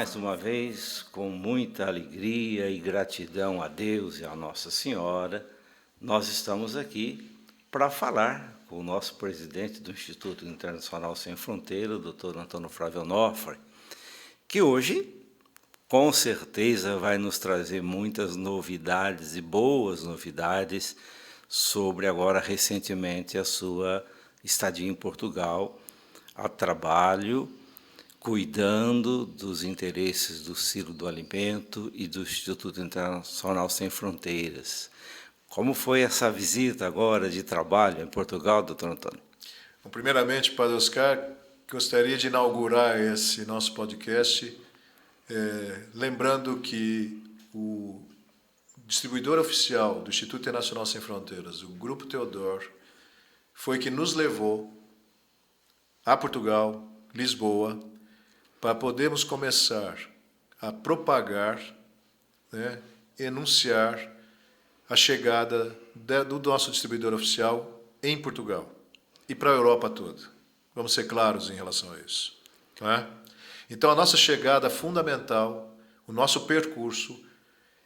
mais uma vez, com muita alegria e gratidão a Deus e a Nossa Senhora, nós estamos aqui para falar com o nosso presidente do Instituto Internacional Sem Fronteira, o Dr. Antônio Flávio Onofre, que hoje, com certeza, vai nos trazer muitas novidades e boas novidades sobre agora, recentemente, a sua estadia em Portugal, a trabalho, cuidando dos interesses do Silo do Alimento e do Instituto Internacional Sem Fronteiras. Como foi essa visita agora de trabalho em Portugal, doutor Antônio? Bom, primeiramente, Padre Oscar, gostaria de inaugurar esse nosso podcast lembrando que o distribuidor oficial do Instituto Internacional Sem Fronteiras, o Grupo Teodor, foi que nos levou a Portugal, Lisboa, para podermos começar a propagar, enunciar a chegada do nosso distribuidor oficial em Portugal e para a Europa toda. Vamos ser claros em relação a isso. Não é? Então, a nossa chegada fundamental, o nosso percurso,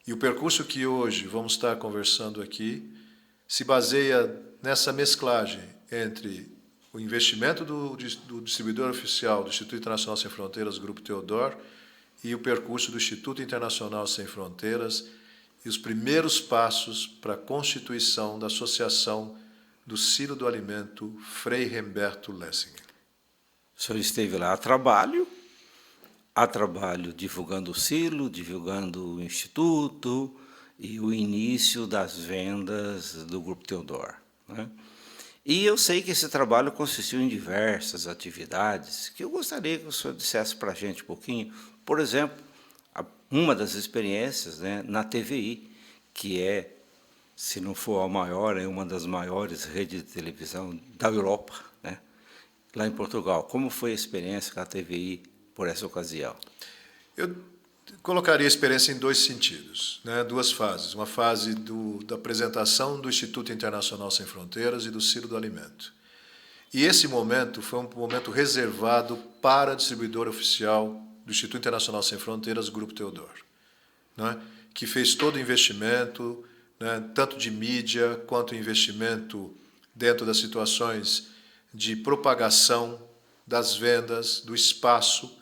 e o percurso que hoje vamos estar conversando aqui, se baseia nessa mesclagem entre o investimento do distribuidor oficial do Instituto Internacional Sem Fronteiras, Grupo Teodor, e o percurso do Instituto Internacional Sem Fronteiras e os primeiros passos para a constituição da Associação do Silo do Alimento Frei Remberto Lessing. O senhor esteve lá a trabalho divulgando o Silo, divulgando o Instituto e o início das vendas do Grupo Teodor, né? E eu sei que esse trabalho consistiu em diversas atividades que eu gostaria que o senhor dissesse para a gente um pouquinho. Por exemplo, uma das experiências, na TVI, que é, se não for a maior, é uma das maiores redes de televisão da Europa, né? Lá em Portugal. Como foi a experiência com a TVI por essa ocasião? Eu colocaria a experiência em dois sentidos, duas fases. Uma fase da apresentação do Instituto Internacional Sem Fronteiras e do Silo do Alimento. E esse momento foi um momento reservado para a distribuidora oficial do Instituto Internacional Sem Fronteiras, Grupo Teodor, que fez todo o investimento, tanto de mídia quanto investimento dentro das situações de propagação das vendas, do espaço.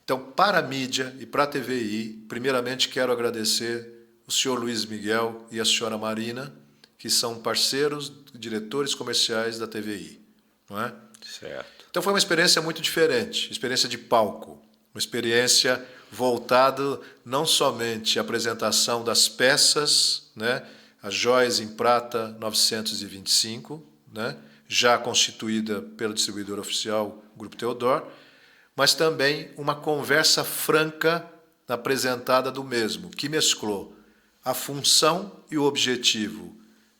Então, para a mídia e para a TVI, primeiramente quero agradecer o senhor Luiz Miguel e a senhora Marina, que são parceiros, diretores comerciais da TVI. Certo. Então, foi uma experiência muito diferente, experiência de palco, uma experiência voltada não somente à apresentação das peças, as joias em prata 925, já constituída pelo distribuidor oficial Grupo Teodor, mas também uma conversa franca apresentada do mesmo, que mesclou a função e o objetivo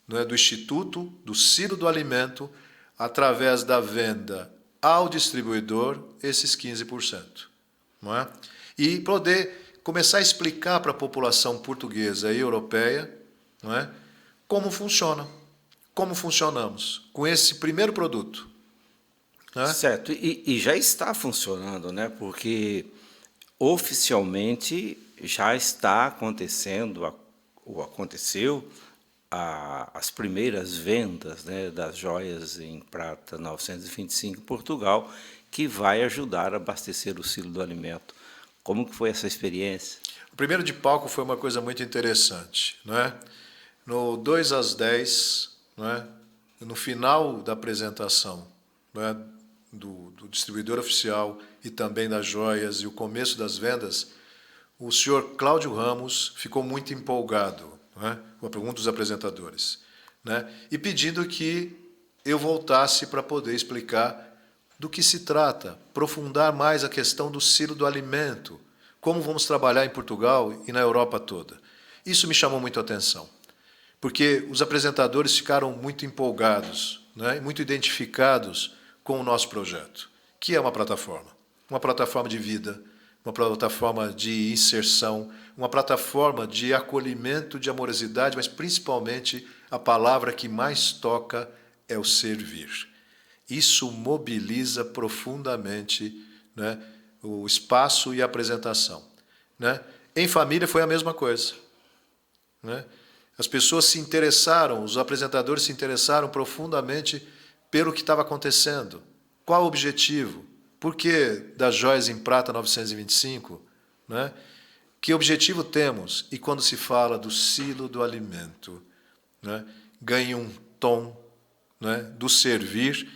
do Instituto, do Silo do Alimento, através da venda ao distribuidor, esses 15%. E poder começar a explicar para a população portuguesa e europeia como funciona, como funcionamos com esse primeiro produto. Certo, e já está funcionando, porque oficialmente já está acontecendo, ou aconteceu, as primeiras vendas das joias em prata 925 em Portugal, que vai ajudar a abastecer o Silo do Alimento. Como que foi essa experiência? O primeiro de palco foi uma coisa muito interessante. No 2 às 10, no final da apresentação, do distribuidor oficial e também das joias e o começo das vendas, o senhor Cláudio Ramos ficou muito empolgado com a pergunta dos apresentadores, e pedindo que eu voltasse para poder explicar do que se trata, aprofundar mais a questão do Silo do Alimento, como vamos trabalhar em Portugal e na Europa toda. Isso me chamou muito a atenção, porque os apresentadores ficaram muito empolgados, muito identificados com o nosso projeto, que é uma plataforma de vida, uma plataforma de inserção, uma plataforma de acolhimento, de amorosidade, mas principalmente a palavra que mais toca é o servir. Isso mobiliza profundamente o espaço e a apresentação, né? Em família foi a mesma coisa, né? As pessoas se interessaram, os apresentadores se interessaram profundamente pelo que estava acontecendo. Qual o objetivo? Por que das joias em prata 925? Né? Que objetivo temos? E quando se fala do silo do alimento, né, ganha um tom, né, do servir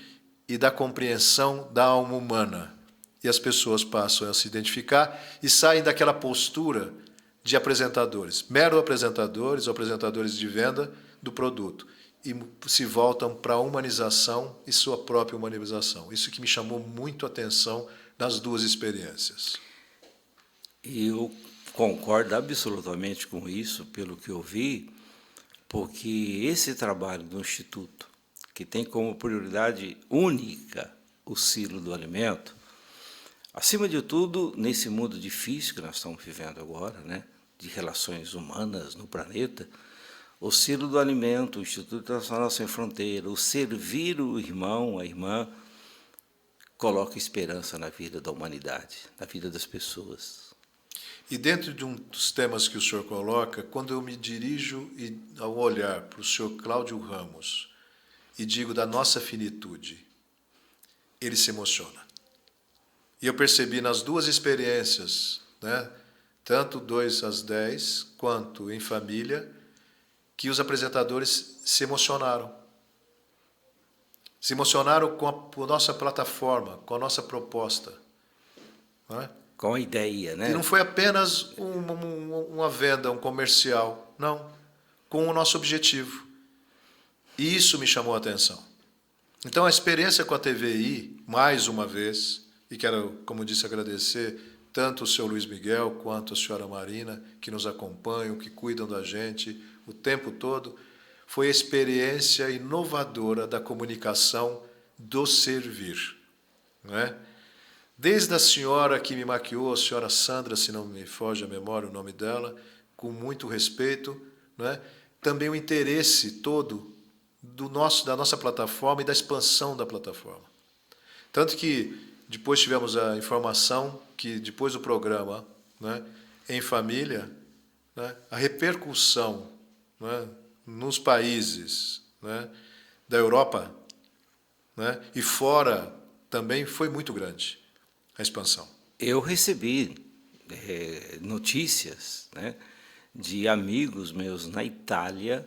e da compreensão da alma humana. E as pessoas passam a se identificar e saem daquela postura de apresentadores, mero apresentadores ou apresentadores de venda do produto, e se voltam para a humanização e sua própria humanização. Isso que me chamou muito a atenção nas duas experiências. Eu concordo absolutamente com isso, pelo que eu vi, porque esse trabalho do Instituto, que tem como prioridade única o silo do alimento, acima de tudo, nesse mundo difícil que nós estamos vivendo agora, né, de relações humanas no planeta, o silo do alimento, o Instituto Internacional Sem Fronteira, o servir o irmão, a irmã, coloca esperança na vida da humanidade, na vida das pessoas. E dentro de um dos temas que o senhor coloca, quando eu me dirijo ao olhar para o senhor Cláudio Ramos e digo da nossa finitude, ele se emociona. E eu percebi nas duas experiências, né, tanto 2 às 10 quanto em família, que os apresentadores se emocionaram. Se emocionaram com a nossa plataforma, com a nossa proposta. Não é? Com a ideia, né? E não foi apenas uma venda, um comercial, não. Com o nosso objetivo. E isso me chamou a atenção. Então, a experiência com a TVI, mais uma vez, e quero, como disse, agradecer tanto o senhor Luiz Miguel quanto a senhora Marina, que nos acompanham, que cuidam da gente o tempo todo, foi a experiência inovadora da comunicação do servir. Não é? Desde a senhora que me maquiou, a senhora Sandra, se não me foge a memória o nome dela, com muito respeito, não é? Também o interesse todo da nossa plataforma e da expansão da plataforma. Tanto que depois tivemos a informação que, depois do programa, né, em família, né, a repercussão, né, nos países, né, da Europa, né, e fora também foi muito grande a expansão. Eu recebi notícias, né, de amigos meus na Itália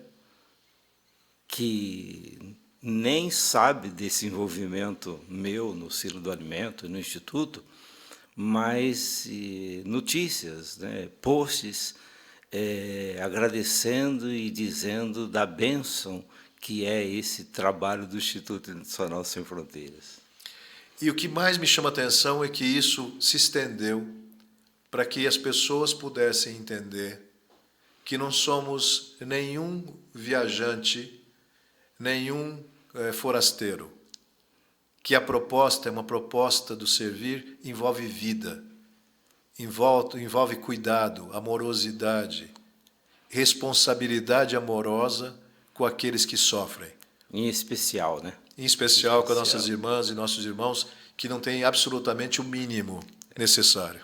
que nem sabe desse envolvimento meu no silo do alimento, no Instituto, mas notícias, né, posts agradecendo e dizendo da bênção que é esse trabalho do Instituto Internacional Sem Fronteiras. E o que mais me chama a atenção é que isso se estendeu para que as pessoas pudessem entender que não somos nenhum viajante, nenhum forasteiro, que a proposta é uma proposta do servir, envolve vida, envolve cuidado, amorosidade, responsabilidade amorosa com aqueles que sofrem. Em especial, né? Em especial com as nossas irmãs e nossos irmãos que não têm absolutamente o mínimo necessário.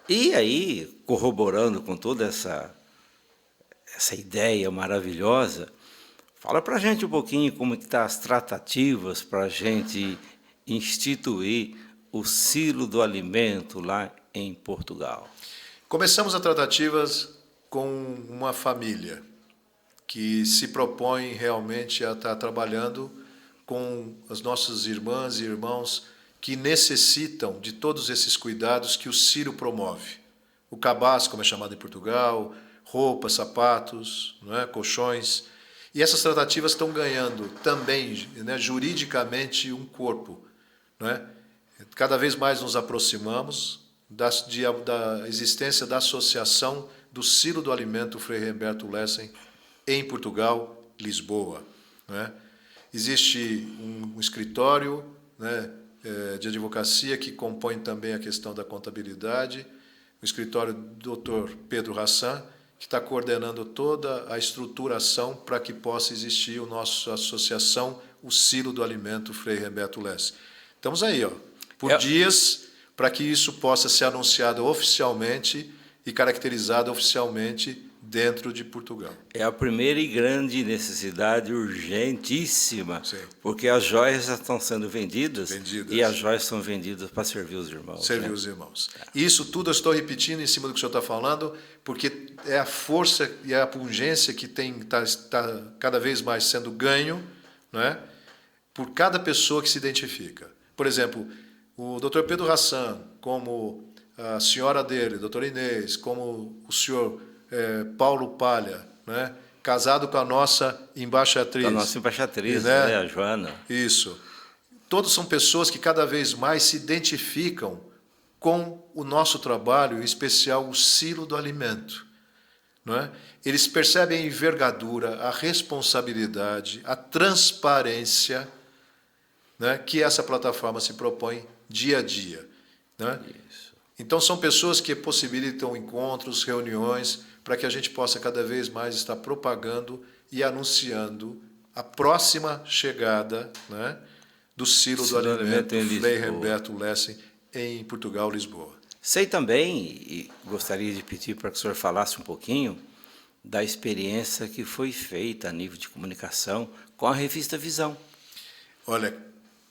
E aí, corroborando com toda essa ideia maravilhosa, fala para a gente um pouquinho como que estão as tratativas para a gente instituir o silo do alimento lá em Portugal. Começamos as tratativas com uma família que se propõe realmente a estar trabalhando com as nossas irmãs e irmãos que necessitam de todos esses cuidados que o Ciro promove. O cabaz, como é chamado em Portugal, roupas, sapatos, não é? Colchões. E essas tratativas estão ganhando também, né, juridicamente um corpo. Não é? Cada vez mais nos aproximamos da existência da Associação do Silo do Alimento Frei Humberto Lessing em Portugal, Lisboa. Não é? Existe um escritório, né, de advocacia que compõe também a questão da contabilidade, o escritório do Dr. Pedro Hassan, que está coordenando toda a estruturação para que possa existir a nossa associação, o Silo do Alimento Frei Humberto Lessing. Estamos aí, ó, por dias, para que isso possa ser anunciado oficialmente e caracterizado oficialmente dentro de Portugal. É a primeira e grande necessidade urgentíssima, Sim. porque as joias já estão sendo vendidas. E as joias são vendidas para servir os irmãos. Servir, né, os irmãos. Isso tudo eu estou repetindo em cima do que o senhor está falando, porque é a força e a pungência que está cada vez mais sendo ganho, não é, por cada pessoa que se identifica. Por exemplo, o Dr. Pedro Hassan, como a senhora dele, doutora Inês, como o senhor Paulo Palha, né, casado com a nossa embaixatriz. A nossa embaixatriz, né, a Joana. Isso. Todos são pessoas que cada vez mais se identificam com o nosso trabalho, em especial o silo do alimento. Não é? Eles percebem a envergadura, a responsabilidade, a transparência, né, que essa plataforma se propõe dia a dia. Né? Isso. Então, são pessoas que possibilitam encontros, reuniões, para que a gente possa cada vez mais estar propagando e anunciando a próxima chegada, né, do silo do alimento Frei Herberto Lessing em Portugal, Lisboa. Sei também, e gostaria de pedir para que o senhor falasse um pouquinho da experiência que foi feita a nível de comunicação com a revista Visão. Olha,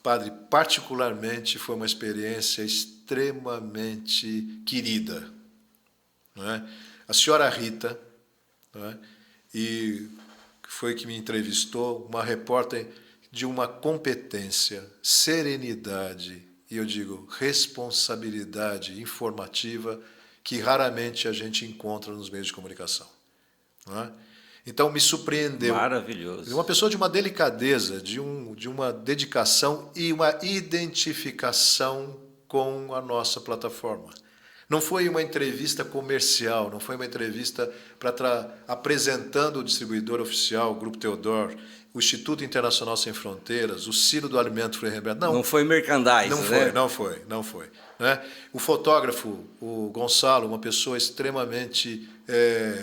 padre, particularmente foi uma experiência extremamente querida. Não é? A senhora Rita, não é? E foi que me entrevistou, uma repórter de uma competência, serenidade e, eu digo, responsabilidade informativa que raramente a gente encontra nos meios de comunicação. Não é? Então, me surpreendeu. Maravilhoso. Uma pessoa de uma delicadeza, de uma dedicação e uma identificação com a nossa plataforma. Não foi uma entrevista comercial, não foi uma entrevista apresentando o distribuidor oficial, o Grupo Teodor, o Instituto Internacional Sem Fronteiras, o Silo do Alimento Frei Herberto. Não foi merchandising, não foi. Né? O fotógrafo, o Gonçalo, uma pessoa extremamente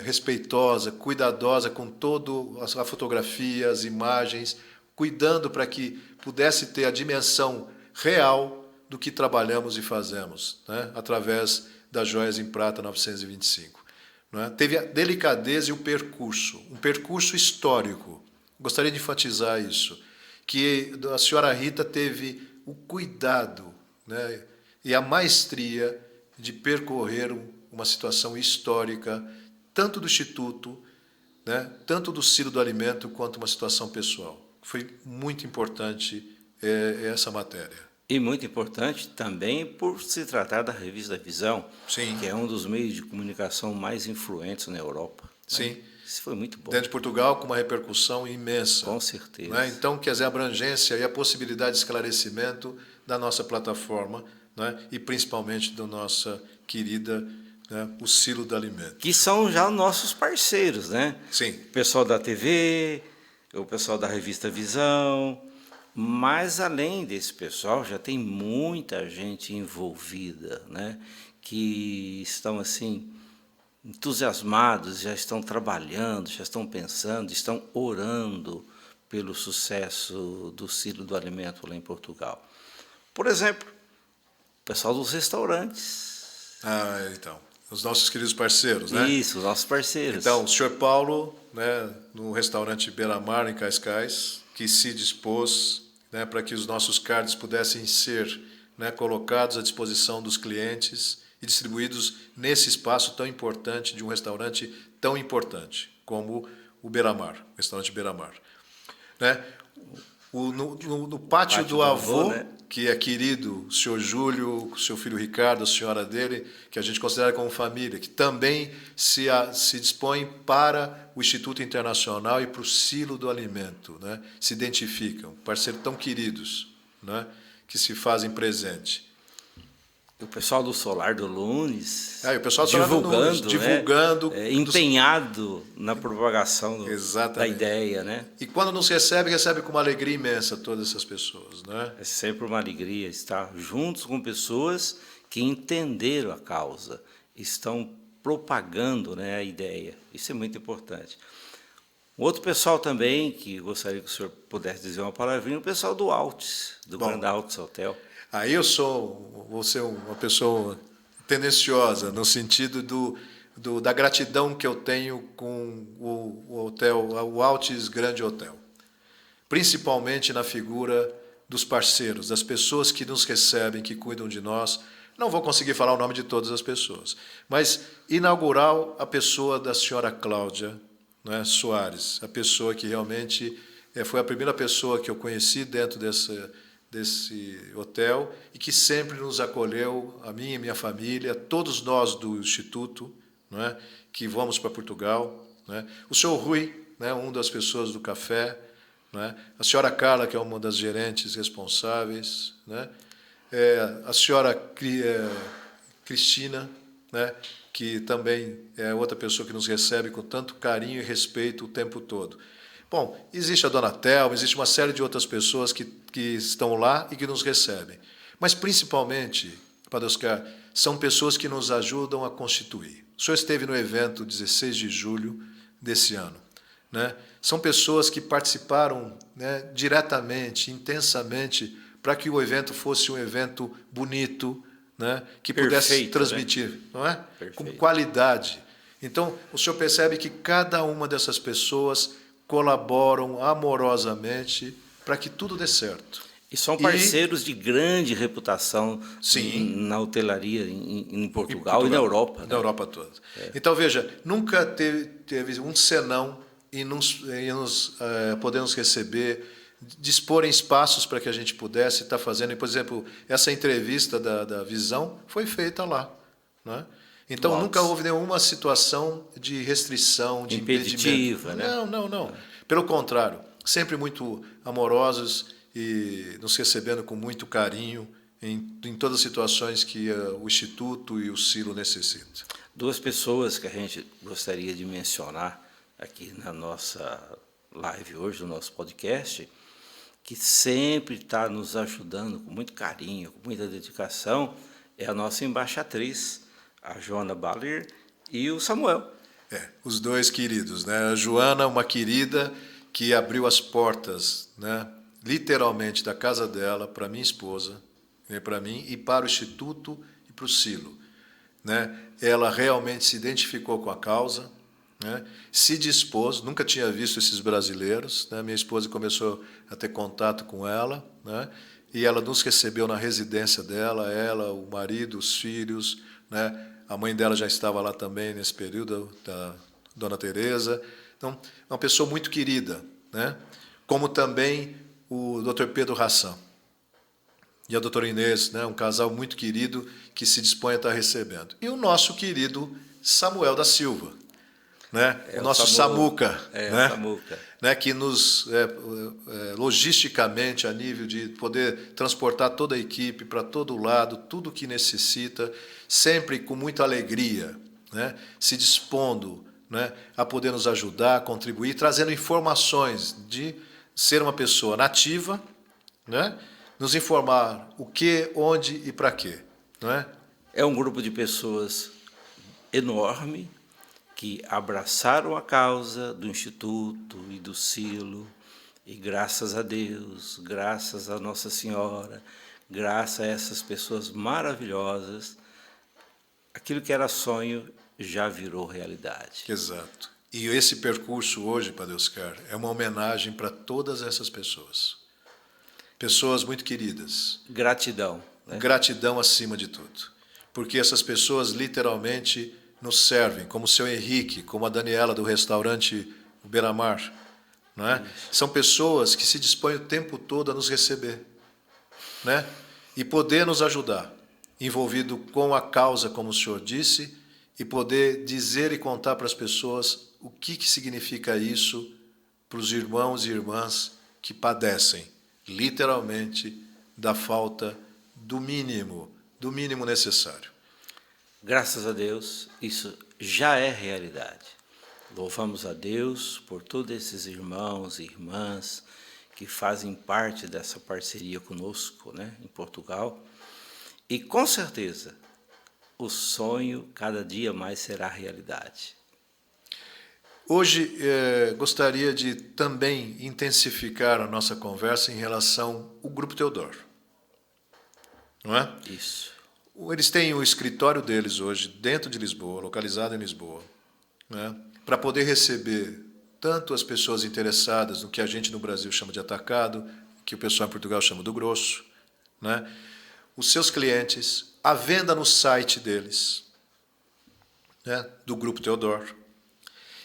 respeitosa, cuidadosa com toda a fotografia, as imagens, cuidando para que pudesse ter a dimensão real do que trabalhamos e fazemos, né, através das joias em prata 925. Não é? Teve a delicadeza e o percurso, um percurso histórico. Gostaria de enfatizar isso, que a senhora Rita teve o cuidado, né, e a maestria de percorrer uma situação histórica, tanto do Instituto, né, tanto do Silo do Alimento, quanto uma situação pessoal. Foi muito importante essa matéria. E muito importante também por se tratar da revista Visão, Sim, que é um dos meios de comunicação mais influentes na Europa. Sim. Né? Isso foi muito bom. Dentro de Portugal, com uma repercussão imensa. Com certeza. Né? Então, quer dizer, a abrangência e a possibilidade de esclarecimento da nossa plataforma, né? E principalmente da nossa querida, né, o Silo do Alimento. Que são já nossos parceiros, né? Sim. O pessoal da TV, o pessoal da revista Visão. Mas, além desse pessoal, já tem muita gente envolvida, né, que estão, assim, entusiasmados, já estão trabalhando, já estão pensando, estão orando pelo sucesso do Silo do Alimento lá em Portugal. Por exemplo, o pessoal dos restaurantes. Então, os nossos queridos parceiros, né? Isso, os nossos parceiros. Então, o senhor Paulo, né, no restaurante Beira-Mar, em Cascais, que se dispôs, né, para que os nossos cards pudessem ser, né, colocados à disposição dos clientes e distribuídos nesse espaço tão importante de um restaurante tão importante como o Beira-Mar, o restaurante Beira-Mar. Né? No pátio do avô, né, que é querido, o senhor Júlio, o seu filho Ricardo, a senhora dele, que a gente considera como família, que também se dispõe para o Instituto Internacional e para o Silo do Alimento, né? Se identificam, parceiros tão queridos, né, que se fazem presente. O pessoal do Solar do Lunes, o pessoal divulgando, né? Empenhado na propagação da ideia, né? E quando não se recebe com uma alegria imensa todas essas pessoas, né? É sempre uma alegria estar juntos com pessoas que entenderam a causa, estão propagando, né, a ideia. Isso é muito importante. Outro pessoal também, que gostaria que o senhor pudesse dizer uma palavrinha, o pessoal do Altis, do Grand Altis Hotel. Aí vou ser uma pessoa tendenciosa, no sentido da gratidão que eu tenho com o hotel, o Altis Grande Hotel. Principalmente na figura dos parceiros, das pessoas que nos recebem, que cuidam de nós. Não vou conseguir falar o nome de todas as pessoas, mas inaugurar a pessoa da senhora Cláudia, né, Soares, a pessoa que realmente foi a primeira pessoa que eu conheci dentro desse hotel e que sempre nos acolheu, a mim e minha família, todos nós do Instituto, né, que vamos para Portugal. Né, o senhor Rui, né, uma das pessoas do café, né, a senhora Carla, que é uma das gerentes responsáveis, né, a senhora Cristina, né, que também é outra pessoa que nos recebe com tanto carinho e respeito o tempo todo. Bom, existe a dona Thelma, existe uma série de outras pessoas que estão lá e que nos recebem. Mas, principalmente, Padre Oscar, são pessoas que nos ajudam a constituir. O senhor esteve no evento 16 de julho desse ano. Né? São pessoas que participaram, né, diretamente, intensamente, para que o evento fosse um evento bonito, né, que pudesse transmitir, né? Não é? Com qualidade. Então, o senhor percebe que cada uma dessas pessoas colaboram amorosamente para que tudo dê certo. E são parceiros de grande reputação, sim, na hotelaria em Portugal e na Europa. Na Europa toda. Então, veja, nunca teve um senão em poder nos receber, dispor em espaços para que a gente pudesse estar fazendo. Por exemplo, essa entrevista da Visão foi feita lá. Né? Então, nunca houve nenhuma situação de restrição, de impeditiva, impedimento. Né? Não. Pelo contrário, sempre muito amorosos e nos recebendo com muito carinho em todas as situações que o Instituto e o Silo necessitam. Duas pessoas que a gente gostaria de mencionar aqui na nossa live hoje, no nosso podcast, que sempre está nos ajudando com muito carinho, com muita dedicação, é a nossa embaixatriz, a Joana Baller, e o Samuel. Os dois queridos, né? A Joana, uma querida que abriu as portas, né, literalmente da casa dela para minha esposa, né, para mim e para o Instituto e para o Silo. Né? Ela realmente se identificou com a causa, né? Se dispôs, nunca tinha visto esses brasileiros, né? Minha esposa começou a ter contato com ela, né? E ela nos recebeu na residência dela, ela, o marido, os filhos, né? A mãe dela já estava lá também nesse período, da Dona Teresa. Então, uma pessoa muito querida, né? Como também o Dr. Pedro Ração e a doutora Inês, né? Um casal muito querido que se dispõe a estar recebendo. E o nosso querido Samuel da Silva, né? O nosso Samuca, né? Samuca. Né? Que nos, logisticamente, a nível de poder transportar toda a equipe para todo lado, tudo o que necessita, sempre com muita alegria, né? Se dispondo, né, a poder nos ajudar, contribuir, trazendo informações de ser uma pessoa nativa, né? Nos informar o que, onde e para quê. Não é? É um grupo de pessoas enorme que abraçaram a causa do Instituto e do Silo, e graças a Deus, graças a Nossa Senhora, graças a essas pessoas maravilhosas, aquilo que era sonho já virou realidade. Exato. E esse percurso hoje, Padre Oscar, é uma homenagem para todas essas pessoas. Pessoas muito queridas. Gratidão. Né? Gratidão acima de tudo. Porque essas pessoas literalmente nos servem, como o seu Henrique, como a Daniela do restaurante Beira-Mar. Não é? São pessoas que se dispõem o tempo todo a nos receber, né? E poder nos ajudar, envolvido com a causa, como o senhor disse, e poder dizer e contar para as pessoas o que significa isso para os irmãos e irmãs que padecem, literalmente, da falta do mínimo necessário. Graças a Deus, isso já é realidade. Louvamos a Deus por todos esses irmãos e irmãs que fazem parte dessa parceria conosco, né, em Portugal. E, com certeza, o sonho cada dia mais será realidade. Hoje, gostaria de também intensificar a nossa conversa em relação ao Grupo Teodoro. não é? Isso. Eles têm o escritório deles hoje dentro de Lisboa, localizado em Lisboa, né? Para poder receber tanto as pessoas interessadas no que a gente no Brasil chama de atacado, que o pessoal em Portugal chama do grosso, né? Os seus clientes, a venda no site deles, né? Do Grupo Theodor,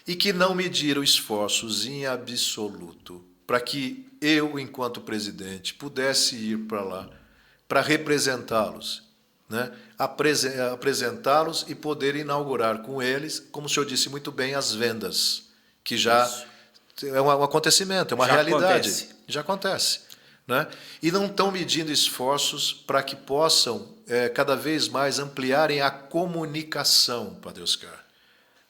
e que não mediram esforços em absoluto para que eu, enquanto presidente, pudesse ir para lá para representá-los, né? Apresentá-los e poder inaugurar com eles, como o senhor disse muito bem, as vendas, que já Isso. é um acontecimento, é uma Já realidade. acontece. Já acontece. Né? E não estão medindo esforços para que possam cada vez mais ampliarem a comunicação, Padre Oscar,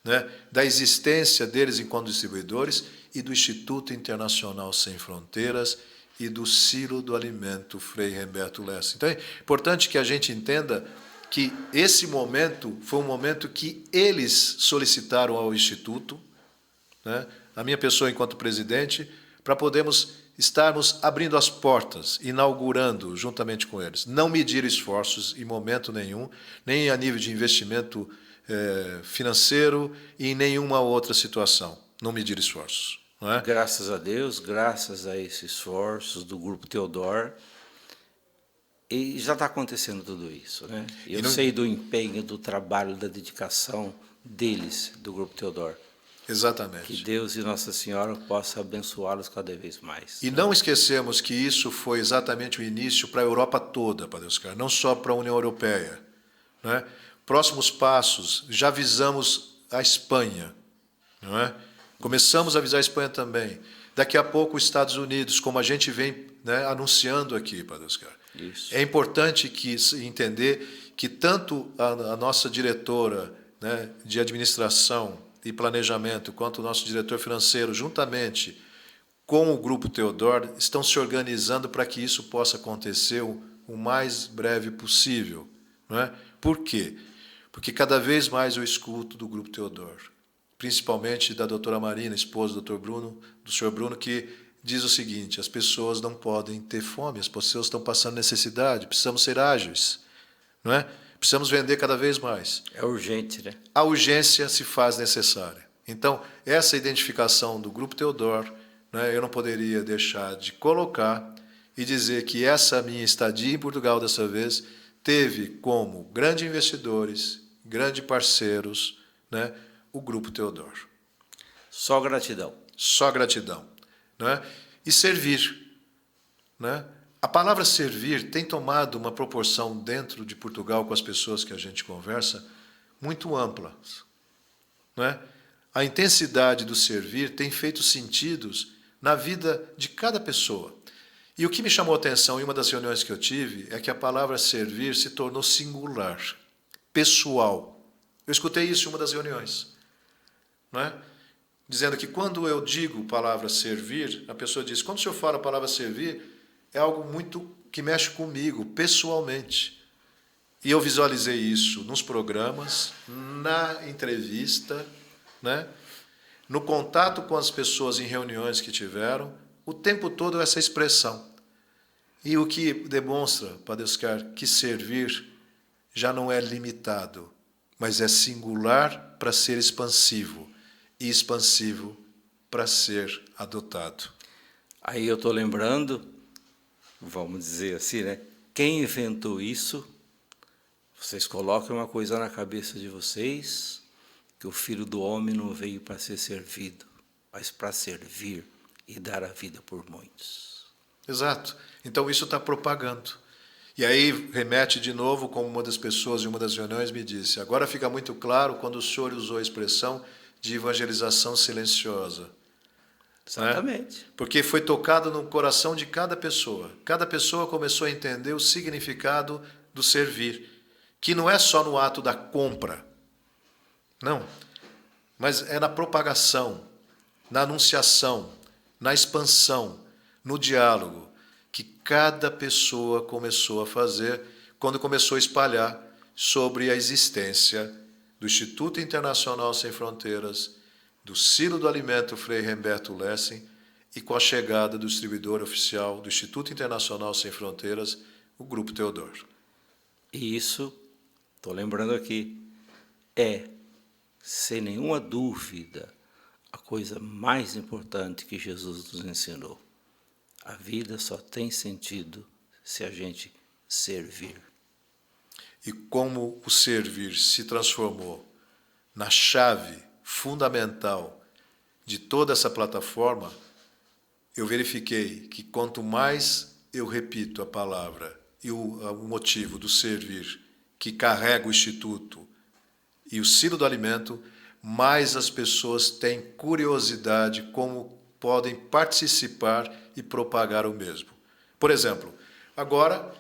né? Da existência deles enquanto distribuidores e do Instituto Internacional Sem Fronteiras e do Silo do Alimento Frei Humberto Lessa. Então é importante que a gente entenda que esse momento foi um momento que eles solicitaram ao Instituto, né, a minha pessoa enquanto presidente, para podermos estarmos abrindo as portas, inaugurando juntamente com eles. Não medir esforços em momento nenhum, nem a nível de investimento financeiro e em nenhuma outra situação. Não medir esforços. Não é? Graças a Deus, graças a esses esforços do Grupo Theodor, e já está acontecendo tudo isso, né? Eu sei do empenho, do trabalho, da dedicação deles, do Grupo Theodor. Exatamente. Que Deus e Nossa Senhora possam abençoá-los cada vez mais. E não esquecemos que isso foi exatamente o início para a Europa toda, Padre Oscar, não só para a União Europeia. Né? Próximos passos, já visamos a Espanha, não é? Começamos a visar a Espanha também. Daqui a pouco os Estados Unidos, como a gente vem, né, anunciando aqui, Padre Oscar. Isso. É importante entender que tanto a nossa diretora, né, de administração e planejamento, quanto o nosso diretor financeiro, juntamente com o Grupo Theodor, estão se organizando para que isso possa acontecer o mais breve possível. Não é? Por quê? Porque cada vez mais eu escuto do Grupo Theodor, principalmente da doutora Marina, esposa do Dr. Bruno, do senhor Bruno, que diz o seguinte: as pessoas não podem ter fome, as pessoas estão passando necessidade, precisamos ser ágeis, não é? Precisamos vender cada vez mais. É urgente, né? A urgência se faz necessária. Então, essa identificação do Grupo Theodor, né, eu não poderia deixar de colocar e dizer que essa minha estadia em Portugal dessa vez teve como grandes investidores, grandes parceiros, né, o Grupo Theodor. Só gratidão. Só gratidão. Né? E servir. Né? A palavra servir tem tomado uma proporção dentro de Portugal com as pessoas que a gente conversa muito ampla. Né? A intensidade do servir tem feito sentidos na vida de cada pessoa. E o que me chamou a atenção em uma das reuniões que eu tive é que a palavra servir se tornou singular, pessoal. Eu escutei isso em uma das reuniões. Não é? Dizendo que quando eu digo palavra servir, a pessoa diz: quando o senhor fala a palavra servir, é algo muito que mexe comigo, pessoalmente. E eu visualizei isso nos programas, na entrevista, né? No contato com as pessoas em reuniões que tiveram, o tempo todo essa expressão. E o que demonstra, Padre Oscar, que servir já não é limitado, mas é singular para ser expansivo e expansivo para ser adotado. Aí eu estou lembrando, vamos dizer assim, né? Quem inventou isso, vocês colocam uma coisa na cabeça de vocês, que o Filho do Homem não veio para ser servido, mas para servir e dar a vida por muitos. Exato. Então isso está propagando. E aí remete de novo, como uma das pessoas em uma das reuniões me disse: agora fica muito claro quando o senhor usou a expressão de evangelização silenciosa. Exatamente. Né? Porque foi tocado no coração de cada pessoa. Cada pessoa começou a entender o significado do servir, que não é só no ato da compra, não, mas é na propagação, na anunciação, na expansão, no diálogo, que cada pessoa começou a fazer quando começou a espalhar sobre a existência do Instituto Internacional Sem Fronteiras, do Silo do Alimento Frei Humberto Lessing e com a chegada do distribuidor oficial do Instituto Internacional Sem Fronteiras, o Grupo Theodor. E isso, estou lembrando aqui, é, sem nenhuma dúvida, a coisa mais importante que Jesus nos ensinou. A vida só tem sentido se a gente servir. E como o servir se transformou na chave fundamental de toda essa plataforma, eu verifiquei que quanto mais eu repito a palavra e o motivo do servir que carrega o Instituto e o silo do alimento, mais as pessoas têm curiosidade como podem participar e propagar o mesmo. Por exemplo, agora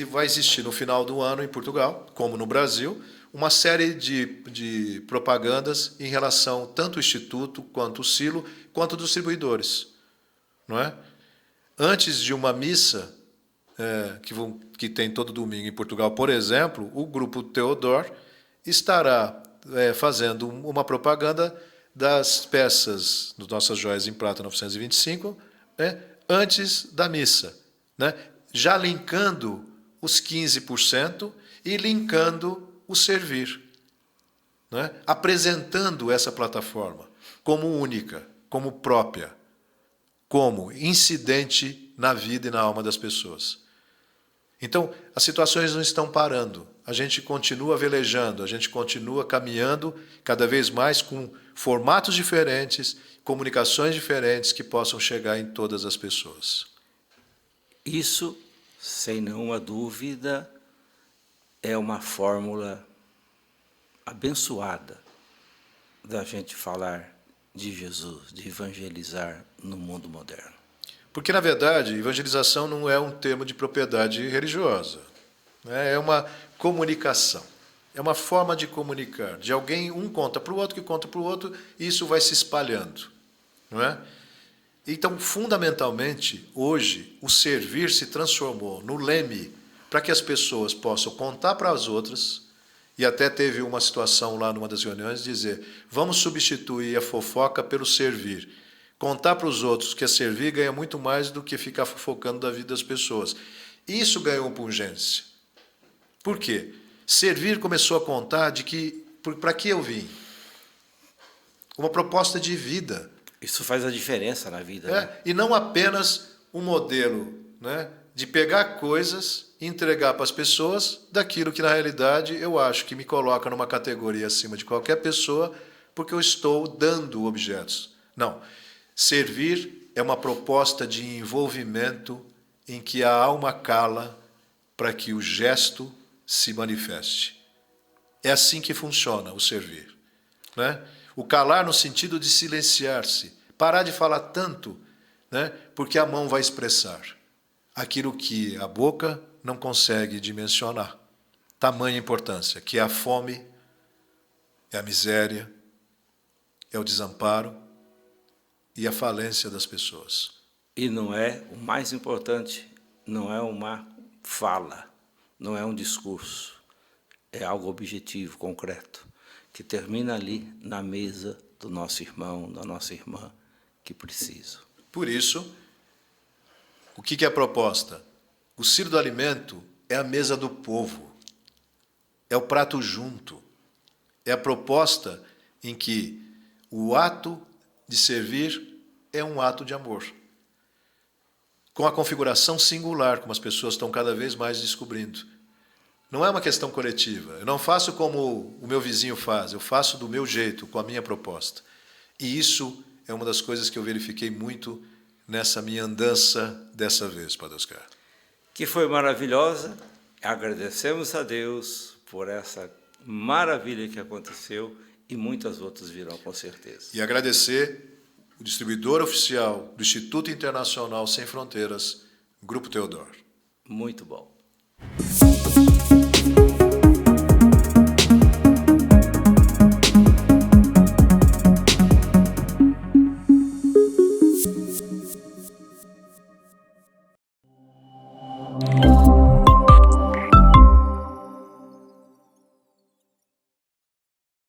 vai existir no final do ano em Portugal, como no Brasil, uma série de propagandas em relação tanto ao Instituto, quanto ao silo, quanto aos distribuidores. Não é? Antes de uma missa, que tem todo domingo em Portugal, por exemplo, o Grupo Teodor estará fazendo uma propaganda das peças das nossas joias em prata 925, antes da missa, né? Já linkando os 15% e linkando o servir, né? Apresentando essa plataforma como única, como própria, como incidente na vida e na alma das pessoas. Então, as situações não estão parando. A gente continua velejando, a gente continua caminhando cada vez mais com formatos diferentes, comunicações diferentes que possam chegar em todas as pessoas. Isso, sem nenhuma dúvida, é uma fórmula abençoada da gente falar de Jesus, de evangelizar no mundo moderno. Porque, na verdade, evangelização não é um termo de propriedade religiosa. É uma comunicação. É uma forma de comunicar. De alguém, um conta para o outro, que conta para o outro, e isso vai se espalhando. Não é? Então, fundamentalmente, hoje, o servir se transformou no leme para que as pessoas possam contar para as outras, e até teve uma situação lá numa das reuniões, dizer, vamos substituir a fofoca pelo servir. Contar para os outros que é servir ganha muito mais do que ficar fofocando da vida das pessoas. Isso ganhou pungência. Por quê? Servir começou a contar de que para que eu vim? Uma proposta de vida. Isso faz a diferença na vida. Né? E não apenas um modelo, né, de pegar coisas e entregar para as pessoas daquilo que, na realidade, eu acho que me coloca numa categoria acima de qualquer pessoa porque eu estou dando objetos. Não. Servir é uma proposta de envolvimento em que a alma cala para que o gesto se manifeste. É assim que funciona o servir. Né? O calar no sentido de silenciar-se, parar de falar tanto, né? Porque a mão vai expressar aquilo que a boca não consegue dimensionar. Tamanha importância, que é a fome, é a miséria, é o desamparo, e a falência das pessoas. E não é, o mais importante, não é uma fala, não é um discurso, é algo objetivo, concreto, que termina ali na mesa do nosso irmão, da nossa irmã, que precisa. Por isso, o que é a proposta? O silo do alimento é a mesa do povo, é o prato junto, é a proposta em que o ato de servir é um ato de amor. Com a configuração singular, como as pessoas estão cada vez mais descobrindo. Não é uma questão coletiva. Eu não faço como o meu vizinho faz, eu faço do meu jeito, com a minha proposta. E isso é uma das coisas que eu verifiquei muito nessa minha andança dessa vez, Padre Oscar. Que foi maravilhosa. Agradecemos a Deus por essa maravilha que aconteceu e muitas outras virão com certeza. E agradecer o distribuidor oficial do Instituto Internacional Sem Fronteiras, Grupo Teodor. Muito bom.